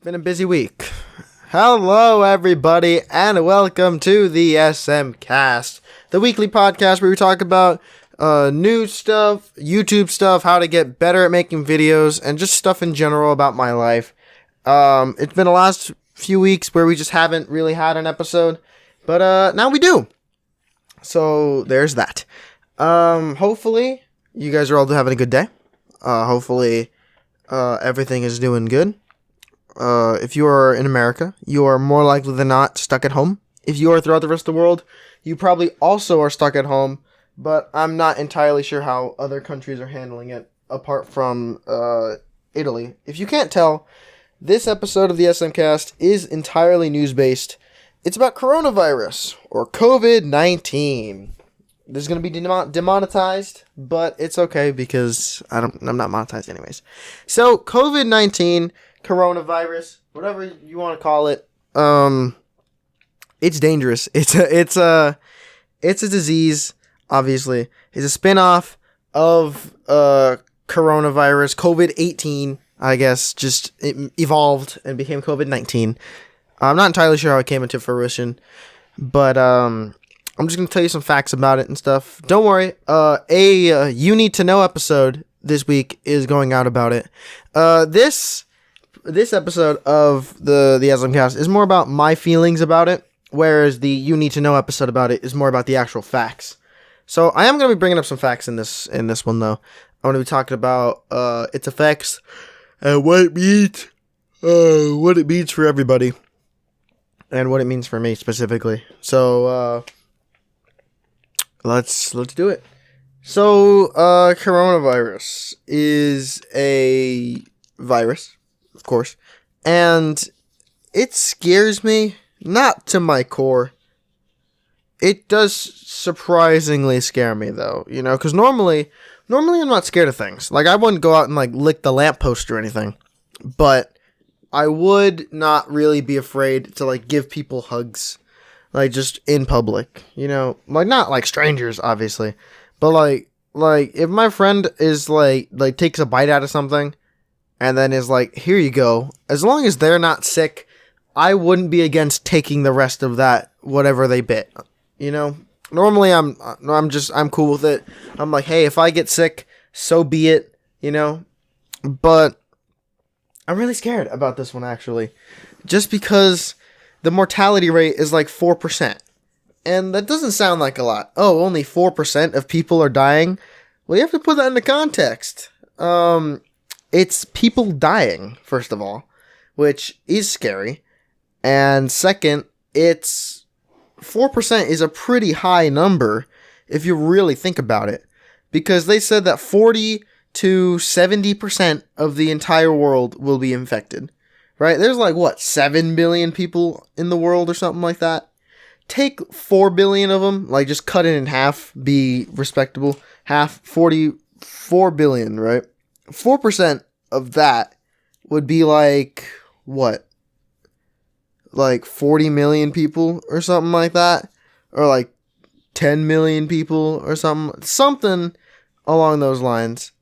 Been a busy week. Hello, everybody, and welcome to the SMCast, the weekly podcast where we talk about new stuff, YouTube stuff, how to get better at making videos, and just stuff in general about my life. It's been the last few weeks where we just haven't really had an episode, but now we do. So there's that. Hopefully you guys are all having a good day. Hopefully everything is doing good. If you are in America, you are more likely than not stuck at home. If you are throughout the rest of the world, you probably also are stuck at home, but I'm not entirely sure how other countries are handling it, apart from Italy. If you can't tell, this episode of the SMCast is entirely news-based. It's about coronavirus, or COVID-19. This is going to be demonetized, but it's okay because I'm not monetized anyways. So, COVID-19... coronavirus, whatever you want to call it, it's dangerous. It's a disease. Obviously, it's a spin-off of coronavirus, COVID-18. I guess just it evolved and became COVID-19. I'm not entirely sure how it came into fruition, but I'm just gonna tell you some facts about it and stuff. Don't worry. A you need to know episode this week is going out about it. This episode of the SMCast is more about my feelings about it, whereas the You Need to Know episode about it is more about the actual facts. So I am going to be bringing up some facts in this one, though. I'm going to be talking about its effects and what it means for everybody, and what it means for me specifically. So let's do it. So coronavirus is a virus, of course, and it scares me, not to my core. It does surprisingly scare me, though, because normally I'm not scared of things. Like, I wouldn't go out and, lick the lamppost or anything, but I would not really be afraid to, give people hugs, just in public, not, strangers, obviously, but, if my friend is, takes a bite out of something, and then is like, here you go. As long as they're not sick, I wouldn't be against taking the rest of that, whatever they bit. Normally I'm cool with it. I'm like, hey, if I get sick, so be it, But I'm really scared about this one, actually. Just because the mortality rate is 4%. And that doesn't sound like a lot. Oh, only 4% of people are dying? Well, you have to put that into context. It's people dying, first of all, which is scary. And second, it's 4% is a pretty high number if you really think about it. Because they said that 40 to 70% of the entire world will be infected. Right? There's 7 billion people in the world or something like that. Take 4 billion of them, just cut it in half, be respectable. Half, 44 billion, right? 4% of that would be what? 40 million people or something like that? Or 10 million people or something? Something along those lines.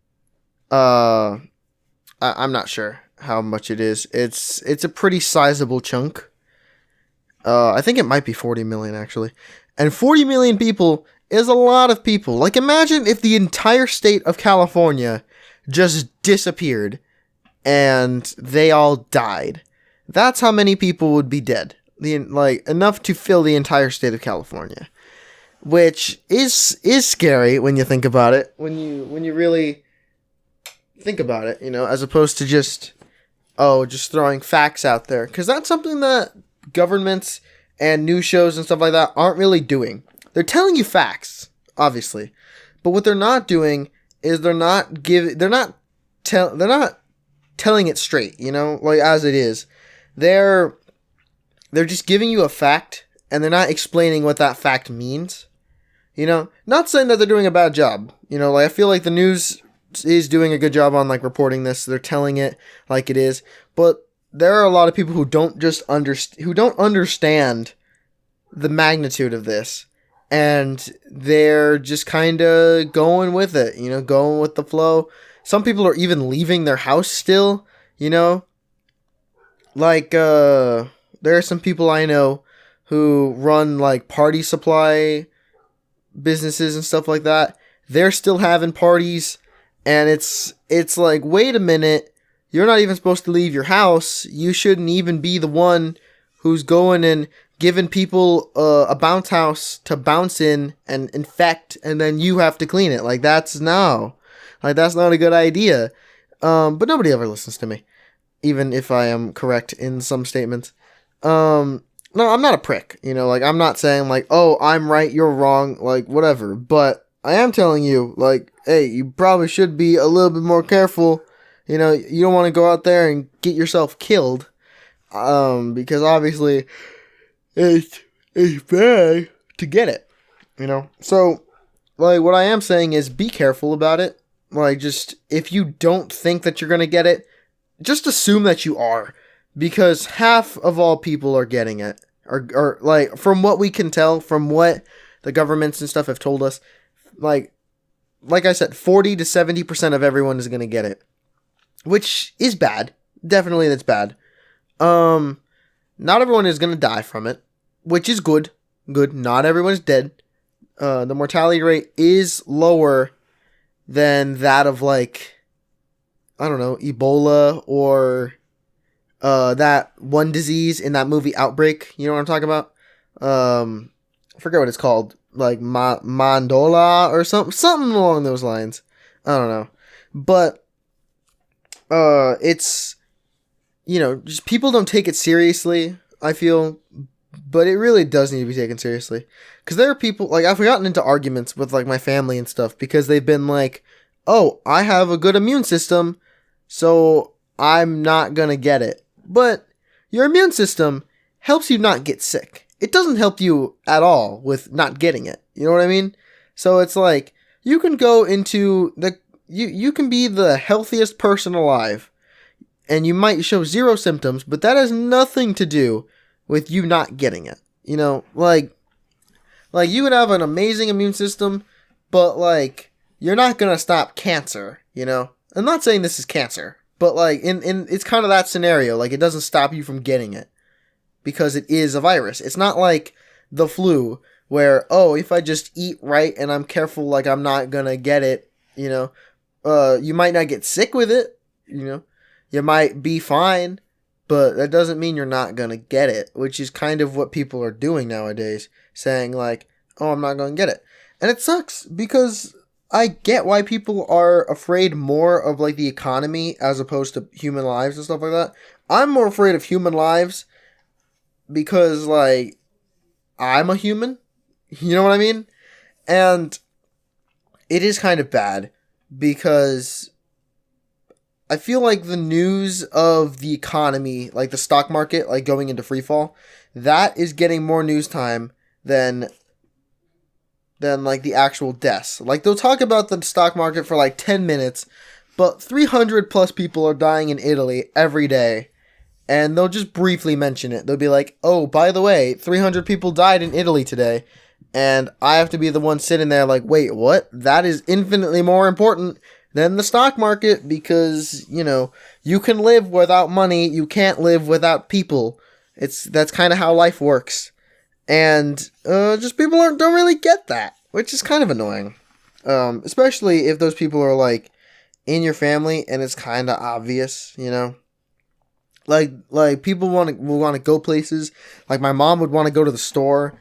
I'm not sure how much it is. It's a pretty sizable chunk. I think it might be 40 million, actually. And 40 million people is a lot of people. Imagine if the entire state of California just disappeared and they all died. That's how many people would be dead. Enough to fill the entire state of California. Which is scary when you think about it. When you really think about it, as opposed to just throwing facts out there. Because that's something that governments and news shows and stuff like that aren't really doing. They're telling you facts, obviously, but what they're not doing is they're not telling it straight, as it is. They're just giving you a fact, and they're not explaining what that fact means. Not saying that they're doing a bad job. I feel like the news is doing a good job on reporting this. They're telling it like it is, but there are a lot of people who don't understand the magnitude of this, and they're just kind of going with it, going with the flow. Some people are even leaving their house still, Like, there are some people I know who run like party supply businesses and stuff like that. They're still having parties, and it's like, wait a minute, you're not even supposed to leave your house. You shouldn't even be the one who's going and giving people a bounce house to bounce in and infect, and then you have to clean it. Like, that's no, like, that's not a good idea. But nobody ever listens to me, even if I am correct in some statements. No, I'm not a prick, like, I'm not saying, like, oh, I'm right, you're wrong, like, whatever, but I am telling you, like, hey, you probably should be a little bit more careful, you don't want to go out there and get yourself killed, because obviously, it's bad to get it, so, like, what I am saying is be careful about it, like, just, if you don't think that you're gonna get it, just assume that you are. Because half of all people are getting it. Or like, from what we can tell, from what the governments and stuff have told us, like I said, 40 to 70% of everyone is going to get it. Which is bad. Definitely that's bad. Not everyone is going to die from it. Which is good. Good. Not everyone's dead. The mortality rate is lower than that of, like, I don't know, Ebola or that one disease in that movie Outbreak. You know what I'm talking about? I forget what it's called. Like Mandola or something along those lines. I don't know. But it's, just people don't take it seriously, I feel, but it really does need to be taken seriously. Because there are people, like, I've gotten into arguments with, like, my family and stuff because they've been like, oh, I have a good immune system, so I'm not gonna get it. But your immune system helps you not get sick. It doesn't help you at all with not getting it. You know what I mean? So it's like, you can go into you can be the healthiest person alive, and you might show zero symptoms, but that has nothing to do with you not getting it. Like you could have an amazing immune system, but, like, you're not gonna stop cancer, I'm not saying this is cancer, but, like, in it's kind of that scenario. Like, it doesn't stop you from getting it because it is a virus. It's not like the flu where, oh, if I just eat right and I'm careful, like, I'm not gonna get it, you might not get sick with it, you might be fine, but that doesn't mean you're not gonna get it, which is kind of what people are doing nowadays, saying, like, oh, I'm not gonna get it. And it sucks because I get why people are afraid more of, like, the economy as opposed to human lives and stuff like that. I'm more afraid of human lives because, like, I'm a human. You know what I mean? And it is kind of bad because I feel like the news of the economy, like the stock market, like going into free fall, that is getting more news time than like the actual deaths. Like, they'll talk about the stock market for like 10 minutes, but 300 plus people are dying in Italy every day. And they'll just briefly mention it. They'll be like, oh, by the way, 300 people died in Italy today. And I have to be the one sitting there like, wait, what? That is infinitely more important than the stock market because, you can live without money. You can't live without people. That's kind of how life works. And just people don't really get that, which is kind of annoying. Especially if those people are, like, in your family and it's kind of obvious, Like people will want to go places. Like, my mom would want to go to the store,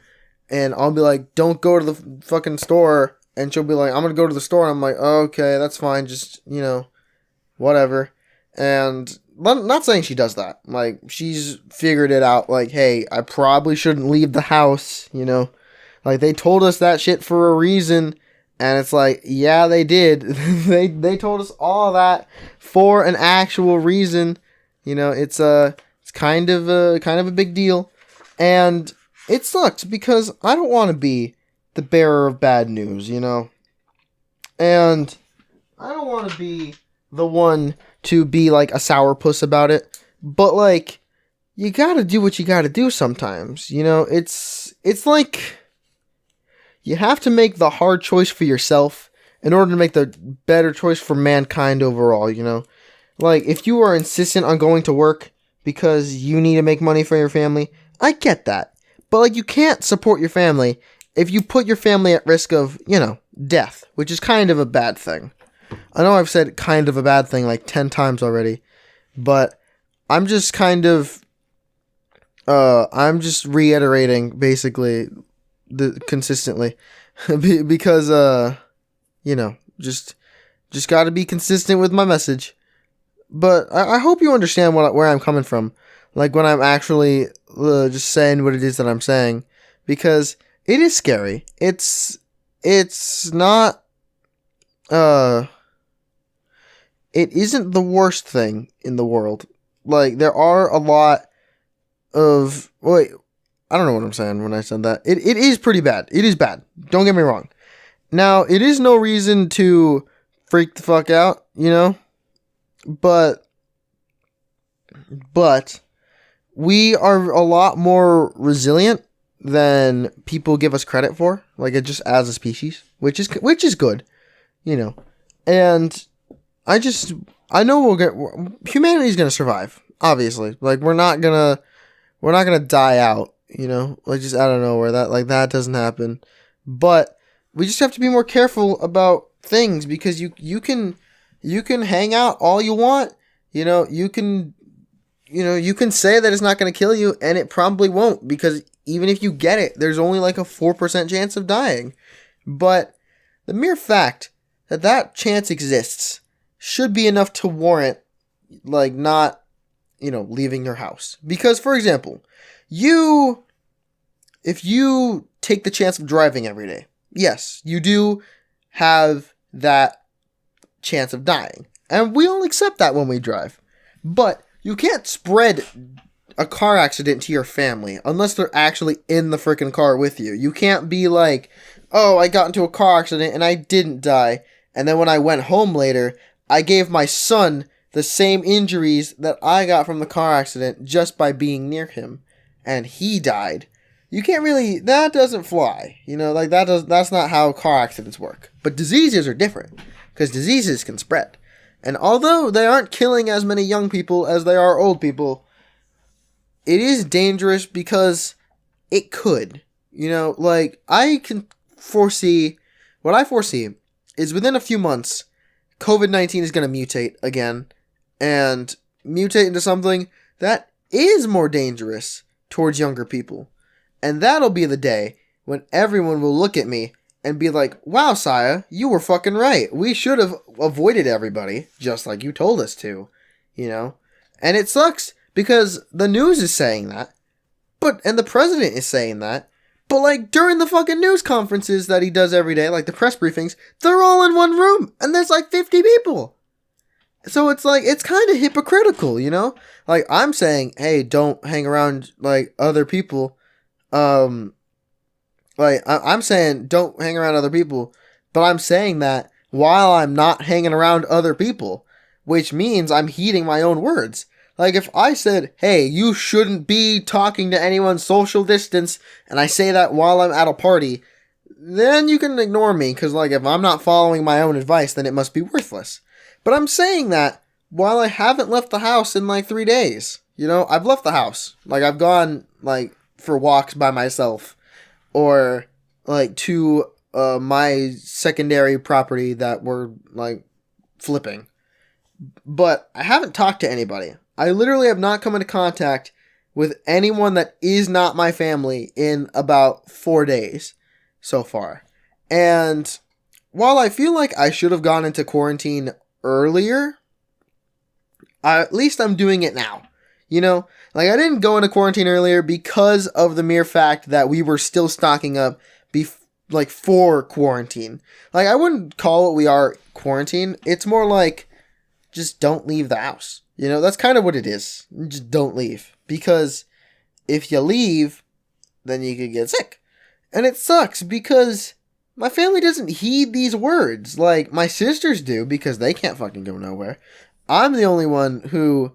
and I'll be like, don't go to the fucking store. And she'll be like, I'm going to go to the store. And I'm like, oh, okay, that's fine. Just, whatever. And not saying she does that. Like, she's figured it out. Like, hey, I probably shouldn't leave the house, Like, they told us that shit for a reason. And it's like, yeah, they did. they told us all that for an actual reason. It's kind of a big deal. And it sucks because I don't want to be the bearer of bad news, And I don't want to be the one to be, like, a sourpuss about it. But, like, you gotta do what you gotta do sometimes, It's like you have to make the hard choice for yourself in order to make the better choice for mankind overall, Like, if you are insistent on going to work, because you need to make money for your family. I get that. But, like, you can't support your family if you put your family at risk of, death, which is kind of a bad thing. I know I've said kind of a bad thing like 10 times already, but I'm just I'm just reiterating basically consistently because, just got to be consistent with my message. But I hope you understand where I'm coming from. Like when I'm actually just saying what it is that I'm saying, because it is scary. It's not, it isn't the worst thing in the world. Like there are a lot of, I don't know what I'm saying when I said that. It is pretty bad. It is bad. Don't get me wrong. Now, it is no reason to freak the fuck out, but we are a lot more resilient than people give us credit for, like it just as a species, which is good, and I know humanity's gonna survive, obviously. Like we're not gonna die out, like just out of nowhere. That doesn't happen, but we just have to be more careful about things because you can hang out all you want, you can say that it's not going to kill you, and it probably won't, because even if you get it, there's only like a 4% chance of dying. But the mere fact that chance exists should be enough to warrant, like, not, leaving your house. Because, for example, if you take the chance of driving every day, yes, you do have that chance of dying. And we all accept that when we drive. But you can't spread a car accident to your family unless they're actually in the freaking car with you. You can't be like, oh, I got into a car accident and I didn't die. And then when I went home later, I gave my son the same injuries that I got from the car accident just by being near him. And he died. You can't really, that doesn't fly. That's not how car accidents work. But diseases are different, because diseases can spread. And although they aren't killing as many young people as they are old people, it is dangerous because it could. I can foresee, what I foresee is within a few months, COVID-19 is going to mutate again, and mutate into something that is more dangerous towards younger people. And that'll be the day when everyone will look at me and be like, wow, Saya, you were fucking right. We should have avoided everybody, just like you told us to, And it sucks, because the news is saying that, and the president is saying that, but, like, during the fucking news conferences that he does every day, like the press briefings, they're all in one room, and there's, like, 50 people. So it's, like, it's kind of hypocritical, Like, I'm saying, hey, don't hang around, like, other people, I'm saying don't hang around other people, but I'm saying that while I'm not hanging around other people, which means I'm heeding my own words. Like if I said, hey, you shouldn't be talking to anyone social distance, and I say that while I'm at a party, then you can ignore me, because like if I'm not following my own advice, then it must be worthless. But I'm saying that while I haven't left the house in like 3 days. I've left the house. Like I've gone like for walks by myself, or like to my secondary property that we're like flipping. But I haven't talked to anybody. I literally have not come into contact with anyone that is not my family in about 4 days so far. And while I feel like I should have gone into quarantine earlier, at least I'm doing it now. Like I didn't go into quarantine earlier because of the mere fact that we were still stocking up for quarantine. Like I wouldn't call what we are quarantine. It's more like just don't leave the house. That's kind of what it is. Just don't leave. Because if you leave, then you could get sick. And it sucks because my family doesn't heed these words. Like my sisters do, because they can't fucking go nowhere. I'm the only one who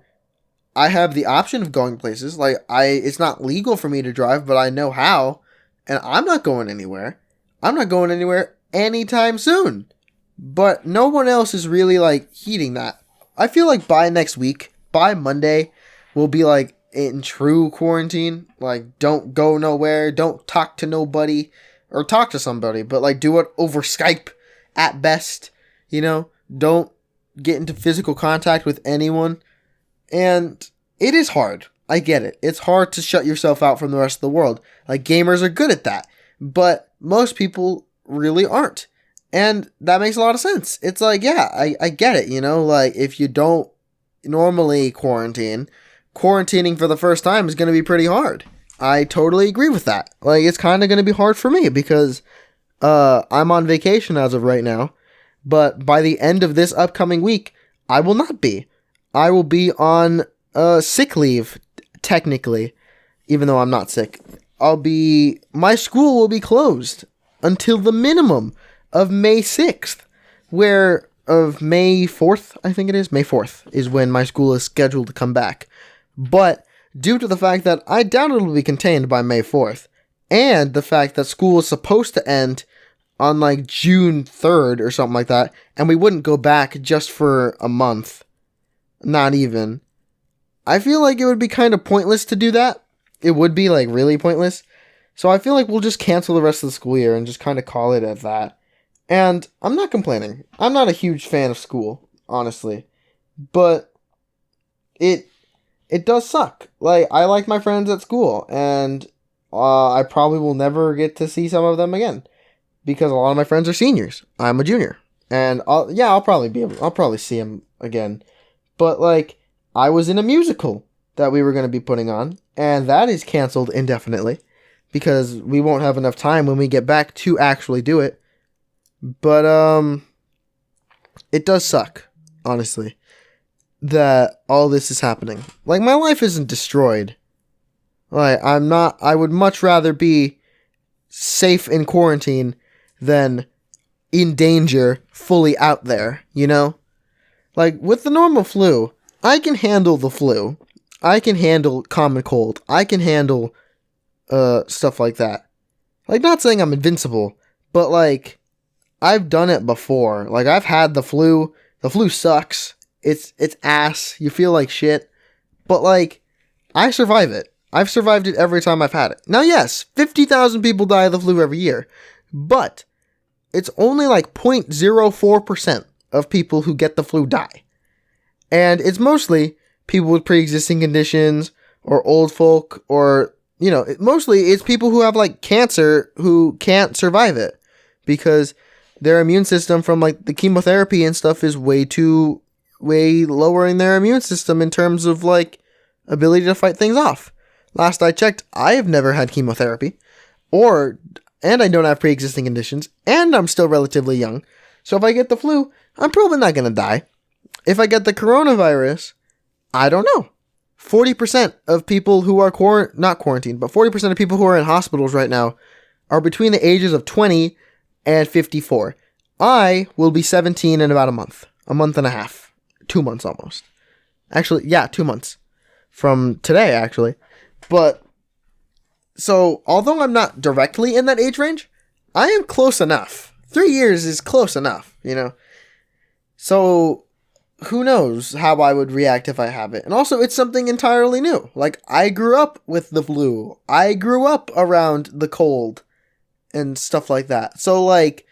I have the option of going places. Like it's not legal for me to drive, but I know how, and I'm not going anywhere. I'm not going anywhere anytime soon. But no one else is really like heeding that. I feel like by next week, by Monday, will be like in true quarantine. Like, don't go nowhere, don't talk to nobody, or talk to somebody, but like do it over Skype at best, you know? Don't get into physical contact with anyone. And it is hard. I get it. It's hard to shut yourself out from the rest of the world. Like, gamers are good at that, but most people really aren't. And that makes a lot of sense. It's like, yeah, I get it, you know? Like, if you don't normally quarantining for the first time is going to be pretty hard. I totally agree with that. Like, it's kind of going to be hard for me because I'm on vacation as of right now. But by the end of this upcoming week, I will not be. I will be on sick leave, technically, even though I'm not sick. My school will be closed until the minimum of May 6th, of May 4th, I think it is. May 4th is when my school is scheduled to come back. But due to the fact that I doubt it will be contained by May 4th, and the fact that school is supposed to end on like June 3rd or something like that, and we wouldn't go back just for a month, not even, I feel like it would be kind of pointless to do that. It would be like really pointless. So I feel like we'll just cancel the rest of the school year and just kind of call it at that. And I'm not complaining. I'm not a huge fan of school, honestly. But it does suck. Like, I like my friends at school, and I probably will never get to see some of them again because a lot of my friends are seniors. I'm a junior, and I'll probably see them again. But like, I was in a musical that we were going to be putting on, and that is canceled indefinitely because we won't have enough time when we get back to actually do it. But it does suck, honestly, that all this is happening. Like, my life isn't destroyed. Like, I would much rather be safe in quarantine than in danger fully out there, you know? Like, with the normal flu, I can handle the flu. I can handle common cold. I can handle stuff like that. Like, not saying I'm invincible, but like, I've done it before. Like, I've had the flu. The flu sucks. It's ass. You feel like shit. But like, I survive it. I've survived it every time I've had it. Now, yes, 50,000 people die of the flu every year, but it's only like 0.04% of people who get the flu die. And it's mostly people with pre-existing conditions or old folk or, you know, mostly it's people who have like cancer who can't survive it because their immune system from like the chemotherapy and stuff is way lowering their immune system in terms of like ability to fight things off. Last I checked, I have never had chemotherapy and I don't have pre-existing conditions and I'm still relatively young. So if I get the flu, I'm probably not going to die. If I get the coronavirus, I don't know. 40% of people who are not quarantined, but 40% of people who are in hospitals right now are between the ages of 20 and 54. I will be 17 in about a month and a half, 2 months almost. Actually, yeah, 2 months from today, actually. But, so, although I'm not directly in that age range, I am close enough. 3 years is close enough, you know? So, who knows how I would react if I have it. And also, it's something entirely new. Like, I grew up with the flu. I grew up around the cold and stuff like that. So, like,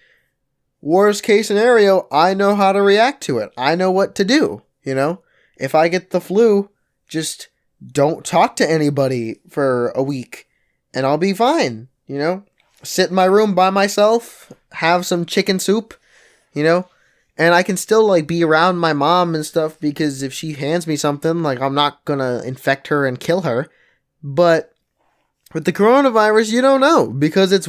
worst case scenario, I know how to react to it. I know what to do, you know? If I get the flu, just don't talk to anybody for a week, and I'll be fine, you know? Sit in my room by myself, have some chicken soup, you know? And I can still, like, be around my mom and stuff, because if she hands me something, like, I'm not gonna infect her and kill her. But with the coronavirus, you don't know, because it's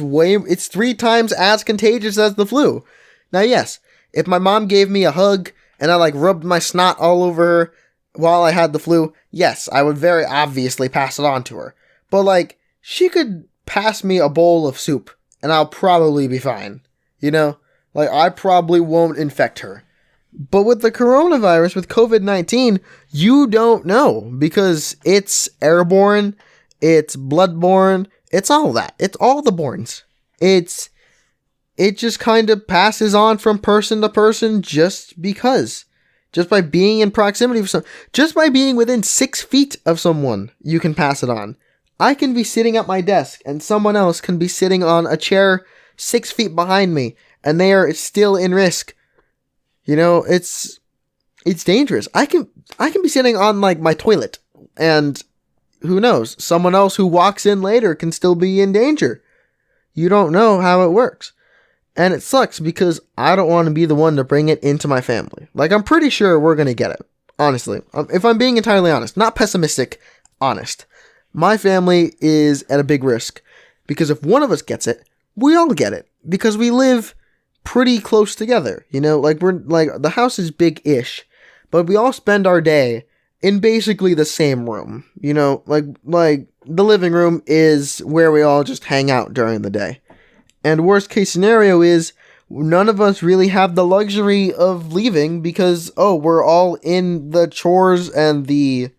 3 times as contagious as the flu. Now, yes, if my mom gave me a hug, and I, like, rubbed my snot all over her while I had the flu, yes, I would very obviously pass it on to her. But, like, she could pass me a bowl of soup, and I'll probably be fine, you know? Like, I probably won't infect her. But with the coronavirus, with COVID-19, you don't know, because it's airborne, it's bloodborne, it's all that. It's all the borns. It just kind of passes on from person to person just because. Just by being in proximity of just by being within 6 feet of someone, you can pass it on. I can be sitting at my desk and someone else can be sitting on a chair 6 feet behind me and they are still in risk. You know, it's dangerous. I can be sitting on like my toilet and who knows, someone else who walks in later can still be in danger. You don't know how it works. And it sucks because I don't want to be the one to bring it into my family. Like, I'm pretty sure we're going to get it. Honestly. If I'm being entirely honest. Not pessimistic. Honest. My family is at a big risk. Because if one of us gets it, we all get it. Because we live pretty close together. You know, like, the house is big-ish. But we all spend our day in basically the same room. You know, like the living room is where we all just hang out during the day. And worst case scenario is none of us really have the luxury of leaving because, we're all in the chores and the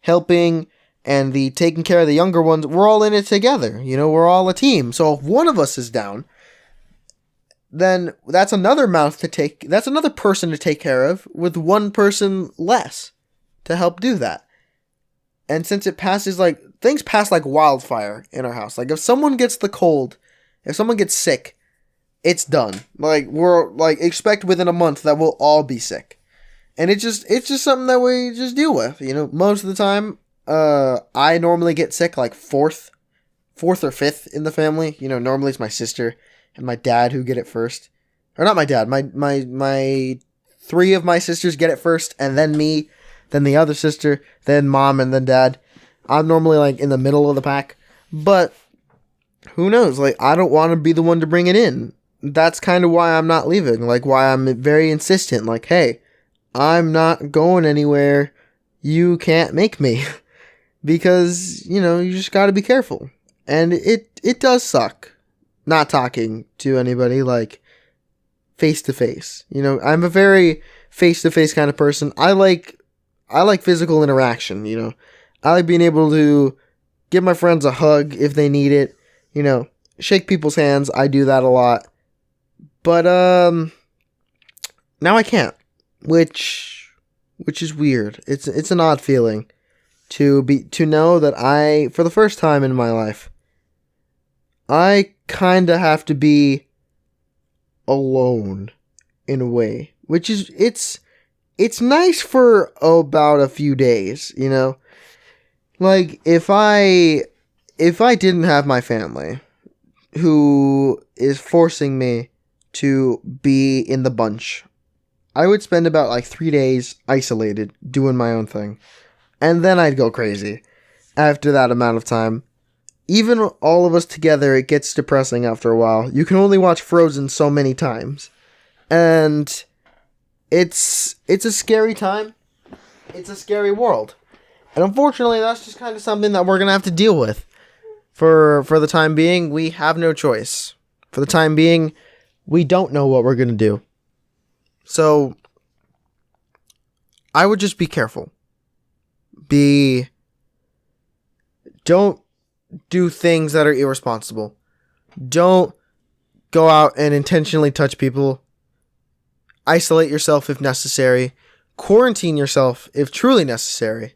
helping and the taking care of the younger ones. We're all in it together. You know, we're all a team. So if one of us is down, then that's another that's another person to take care of with one person less to help do that. And since it passes things pass like wildfire in our house. Like if someone gets the cold, if someone gets sick, it's done. Like we're expect within a month that we'll all be sick. And it's just something that we just deal with, you know. Most of the time, I normally get sick like fourth or fifth in the family. You know, normally it's my sister and my dad who get it first. Or not my dad, my 3 of my sisters get it first, and then me, then the other sister, then mom, and then dad. I'm normally like in the middle of the pack. But who knows? Like, I don't want to be the one to bring it in. That's kind of why I'm not leaving. Like, why I'm very insistent. Like, hey, I'm not going anywhere. You can't make me. Because, you know, you just got to be careful. And it does suck not talking to anybody, like, face to face. You know, I'm a very face to face kind of person. I like physical interaction, you know. I like being able to give my friends a hug if they need it. You know, shake people's hands. I do that a lot. But, now I can't. Which is weird. It's an odd feeling to know that for the first time in my life, I kinda have to be alone in a way. Which is, it's nice for about a few days, you know? Like, if I didn't have my family, who is forcing me to be in the bunch, I would spend about 3 days isolated, doing my own thing. And then I'd go crazy after that amount of time. Even all of us together, it gets depressing after a while. You can only watch Frozen so many times. And it's a scary time. It's a scary world. And unfortunately, that's just kind of something that we're going to have to deal with. For the time being, we have no choice. For the time being, we don't know what we're going to do. So, I would just be careful. Don't do things that are irresponsible. Don't go out and intentionally touch people. Isolate yourself if necessary. Quarantine yourself if truly necessary.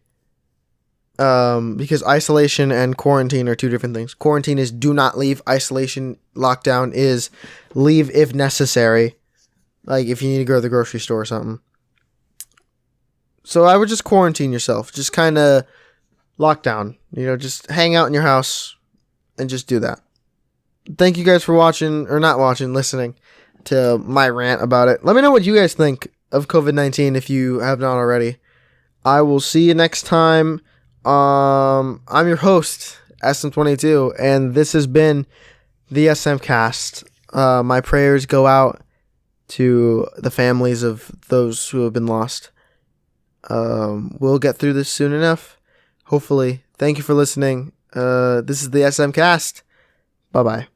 Because isolation and quarantine are 2 different things. Quarantine is do not leave. Isolation, lockdown is leave if necessary. Like if you need to go to the grocery store or something. So I would just quarantine yourself. Just kind of lock down. You know, just hang out in your house and just do that. Thank you guys for watching, or not watching, listening to my rant about it. Let me know what you guys think of COVID-19 if you have not already. I will see you next time. I'm your host, SM22, and this has been the SMCast. My prayers go out to the families of those who have been lost. We'll get through this soon enough. Hopefully. Thank you for listening. This is the SMCast. Bye-bye.